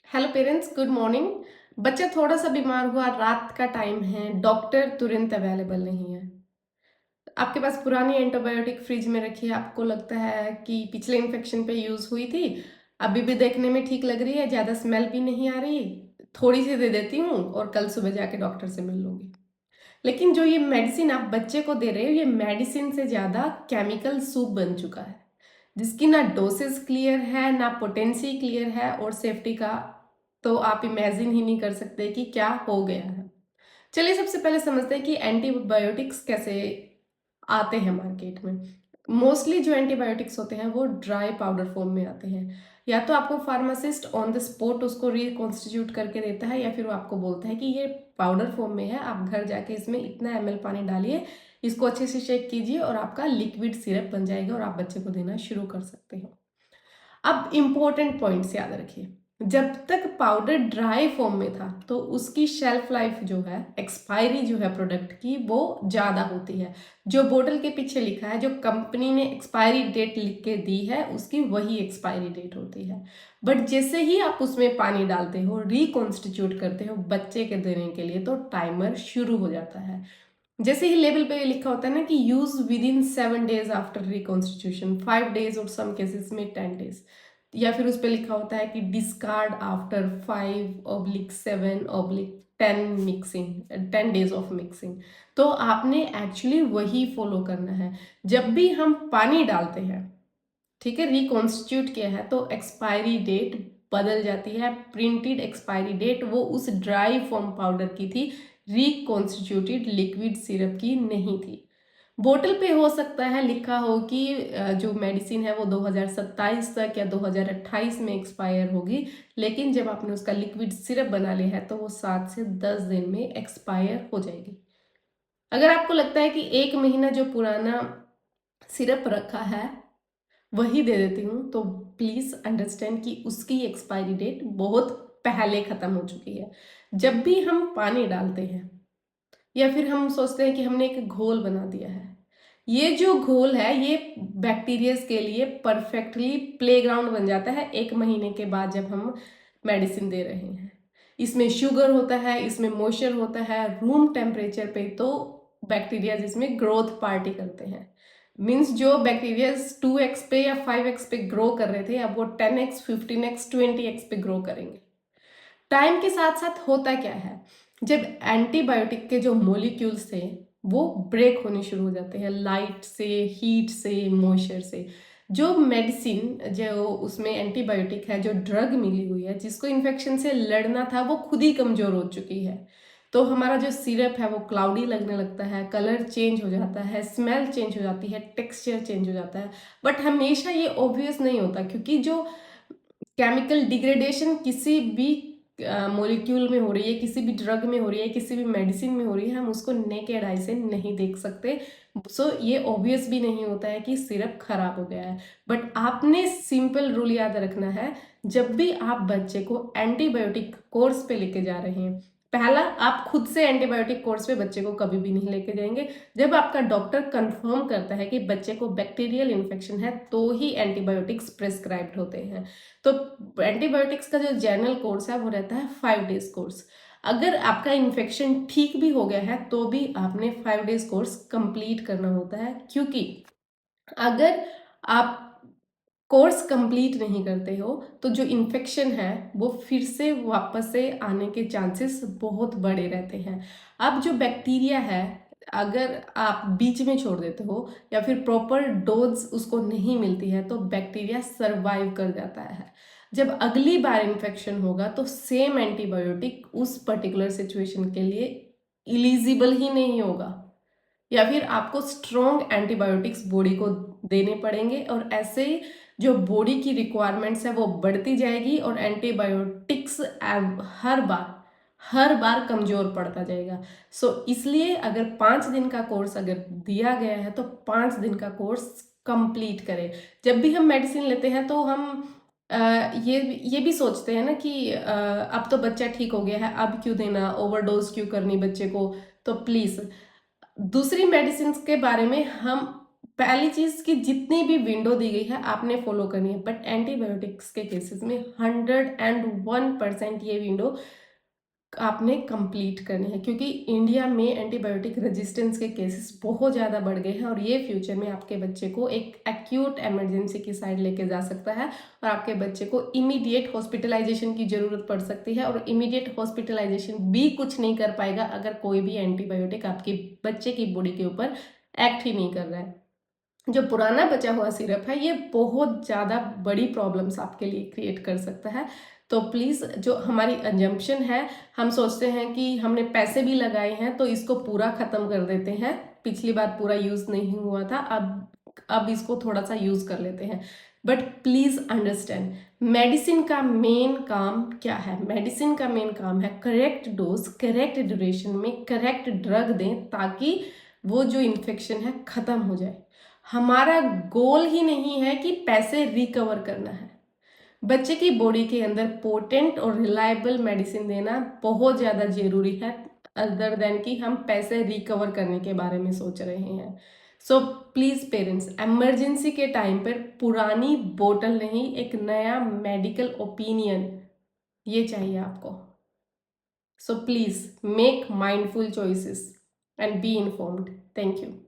Hello parents, good morning. बच्चा थोड़ा सा बीमार हुआ, रात का टाइम है, डॉक्टर तुरंत अवेलेबल नहीं है। आपके पास पुरानी एंटीबायोटिक फ्रिज में रखी है, आपको लगता है कि पिछले इन्फेक्शन पे यूज़ हुई थी, अभी भी देखने में ठीक लग रही है, ज़्यादा स्मेल भी नहीं आ रही, थोड़ी सी दे देती हूँ और कल सुबह जाके डॉक्टर से मिल लूँगी। लेकिन जो ये मेडिसिन आप बच्चे को दे रहे हो, ये मेडिसिन से ज़्यादा केमिकल सूप बन चुका है, जिसकी ना डोसेस क्लियर है, ना पोटेंसी क्लियर है, और सेफ्टी का तो आप इमेजिन ही नहीं कर सकते कि क्या हो गया है। चलिए सबसे पहले समझते हैं कि एंटीबायोटिक्स कैसे आते हैं मार्केट में। मोस्टली जो एंटीबायोटिक्स होते हैं वो ड्राई पाउडर फॉर्म में आते हैं। या तो आपको फार्मासिस्ट ऑन द स्पॉट उसको रिकॉन्स्टिट्यूट करके देता है, या फिर वो आपको बोलता है कि ये पाउडर फॉर्म में है, आप घर जाके इसमें इतना ml पानी डालिए, इसको अच्छे से शेक कीजिए और आपका लिक्विड सिरप बन जाएगा और आप बच्चे को देना शुरू कर सकते हो। अब इम्पोर्टेंट पॉइंट्स याद रखिए। जब तक पाउडर ड्राई फॉर्म में था तो उसकी शेल्फ लाइफ जो है, एक्सपायरी जो है प्रोडक्ट की, वो ज़्यादा होती है। जो बोतल के पीछे लिखा है, जो कंपनी ने एक्सपायरी डेट लिख के दी है, उसकी वही एक्सपायरी डेट होती है। बट जैसे ही आप उसमें पानी डालते हो, रिकॉन्स्टिट्यूट करते हो बच्चे के देने के लिए, तो टाइमर शुरू हो जाता है। जैसे ही लेबल पे लिखा होता है ना कि use with in 7 days after reconstitution, 5 days और सम केसेस में 10 days, या फिर उस पे लिखा होता है कि discard after 5/7/10 mixing, 10 days of mixing. तो आपने एक्चुअली वही फॉलो करना है। जब भी हम पानी डालते हैं, ठीक है, रिकॉन्स्टिट्यूट किया है, तो एक्सपायरी डेट बदल जाती है। प्रिंटेड एक्सपायरी डेट वो उस ड्राई फॉर्म पाउडर की थी, रिकॉन्स्टिट्यूटेड लिक्विड सिरप की नहीं थी। बोतल पे हो सकता है लिखा हो कि जो मेडिसिन है वो 2027 तक या 2028 में एक्सपायर होगी, लेकिन जब आपने उसका लिक्विड सिरप बना लिया है तो वो 7 से 10 दिन में एक्सपायर हो जाएगी। अगर आपको लगता है कि 1 महीना जो पुराना सिरप रखा है वही दे देती हूँ, तो प्लीज़ अंडरस्टैंड कि उसकी एक्सपायरी डेट बहुत पहले ख़त्म हो चुकी है। जब भी हम पानी डालते हैं या फिर हम सोचते हैं कि हमने एक घोल बना दिया है, ये जो घोल है ये बैक्टीरियाज के लिए परफेक्टली प्लेग्राउंड बन जाता है 1 महीने के बाद, जब हम मेडिसिन दे रहे हैं। इसमें शुगर होता है, इसमें मॉइस्चर होता है, रूम टेम्परेचर पे तो बैक्टीरियाज इसमें ग्रोथ पार्टी करते हैं। मीन्स जो बैक्टीरियाज 2x पे या 5x पे ग्रो कर रहे थे, अब वो 10x 15x 20x पे ग्रो करेंगे। टाइम के साथ साथ होता क्या है, जब एंटीबायोटिक के जो मॉलिक्यूल्स थे वो ब्रेक होने शुरू हो जाते हैं, लाइट से, हीट से, मॉइस्चर से। जो मेडिसिन, जो उसमें एंटीबायोटिक है, जो ड्रग मिली हुई है, जिसको इन्फेक्शन से लड़ना था, वो खुद ही कमज़ोर हो चुकी है। तो हमारा जो सिरप है वो क्लाउडी लगने लगता है, कलर चेंज हो जाता है, स्मेल चेंज हो जाती है, टेक्सचर चेंज हो जाता है। बट हमेशा ये ऑब्वियस नहीं होता, क्योंकि जो केमिकल डिग्रेडेशन किसी भी मॉलिक्यूल में हो रही है, किसी भी ड्रग में हो रही है, किसी भी मेडिसिन में हो रही है, हम उसको नेकेड आई से नहीं देख सकते। सो ये ऑब्वियस भी नहीं होता है कि सिरप खराब हो गया है। बट आपने सिंपल रूल याद रखना है, जब भी आप बच्चे को एंटीबायोटिक कोर्स पे लेके जा रहे हैं, पहला, आप खुद से एंटीबायोटिक कोर्स पे बच्चे को कभी भी नहीं लेके जाएंगे। जब आपका डॉक्टर कंफर्म करता है कि बच्चे को बैक्टीरियल इन्फेक्शन है, तो ही एंटीबायोटिक्स प्रिस्क्राइब्ड होते हैं। तो एंटीबायोटिक्स का जो जनरल कोर्स है वो रहता है 5 days कोर्स। अगर आपका इन्फेक्शन ठीक भी हो गया है तो भी आपने 5 days कोर्स कंप्लीट करना होता है, क्योंकि अगर आप कोर्स कंप्लीट नहीं करते हो तो जो इन्फेक्शन है वो फिर से वापस से आने के चांसेस बहुत बड़े रहते हैं। अब जो बैक्टीरिया है, अगर आप बीच में छोड़ देते हो या फिर प्रॉपर डोज उसको नहीं मिलती है, तो बैक्टीरिया सरवाइव कर जाता है। जब अगली बार इन्फेक्शन होगा तो सेम एंटीबायोटिक उस पर्टिकुलर सिचुएशन के लिए इलिजिबल ही नहीं होगा, या फिर आपको स्ट्रॉन्ग एंटीबायोटिक्स बॉडी को देने पड़ेंगे, और ऐसे जो बॉडी की रिक्वायरमेंट्स है वो बढ़ती जाएगी और एंटीबायोटिक्स हर बार कमज़ोर पड़ता जाएगा। सो इसलिए अगर 5 दिन का कोर्स अगर दिया गया है तो 5 दिन का कोर्स कंप्लीट करें। जब भी हम मेडिसिन लेते हैं तो हम ये भी सोचते हैं ना कि अब तो बच्चा ठीक हो गया है, अब क्यों देना, ओवरडोज क्यों करनी बच्चे को। तो प्लीज़ दूसरी मेडिसिन के बारे में हम पहली चीज़ कि जितनी भी विंडो दी गई है आपने फॉलो करनी है, बट एंटीबायोटिक्स के केसेस में 101% ये विंडो आपने कंप्लीट करनी है, क्योंकि इंडिया में एंटीबायोटिक रेजिस्टेंस के केसेस बहुत ज़्यादा बढ़ गए हैं और ये फ्यूचर में आपके बच्चे को एक एक्यूट इमरजेंसी की साइड लेके जा सकता है और आपके बच्चे को इमीडिएट हॉस्पिटलाइजेशन की ज़रूरत पड़ सकती है। और इमीडिएट हॉस्पिटलाइजेशन भी कुछ नहीं कर पाएगा अगर कोई भी एंटीबायोटिक आपके बच्चे की बॉडी के ऊपर एक्ट ही नहीं कर रहा है। जो पुराना बचा हुआ सिरप है ये बहुत ज़्यादा बड़ी प्रॉब्लम्स आपके लिए क्रिएट कर सकता है। तो प्लीज़, जो हमारी अजम्पशन है, हम सोचते हैं कि हमने पैसे भी लगाए हैं तो इसको पूरा ख़त्म कर देते हैं, पिछली बार पूरा यूज़ नहीं हुआ था, अब इसको थोड़ा सा यूज़ कर लेते हैं। बट प्लीज़ अंडरस्टैंड, मेडिसिन का मेन काम क्या है? मेडिसिन का मेन काम है करेक्ट डोज, करेक्ट ड्यूरेशन में करेक्ट ड्रग दें ताकि वो जो इन्फेक्शन है ख़त्म हो जाए। हमारा गोल ही नहीं है कि पैसे रिकवर करना है। बच्चे की बॉडी के अंदर पोटेंट और रिलायबल मेडिसिन देना बहुत ज़्यादा ज़रूरी है, अदर देन कि हम पैसे रिकवर करने के बारे में सोच रहे हैं। सो प्लीज़ पेरेंट्स, इमरजेंसी के टाइम पर पुरानी बोतल नहीं, एक नया मेडिकल ओपिनियन ये चाहिए आपको। So please make mindful choices and be informed. Thank you.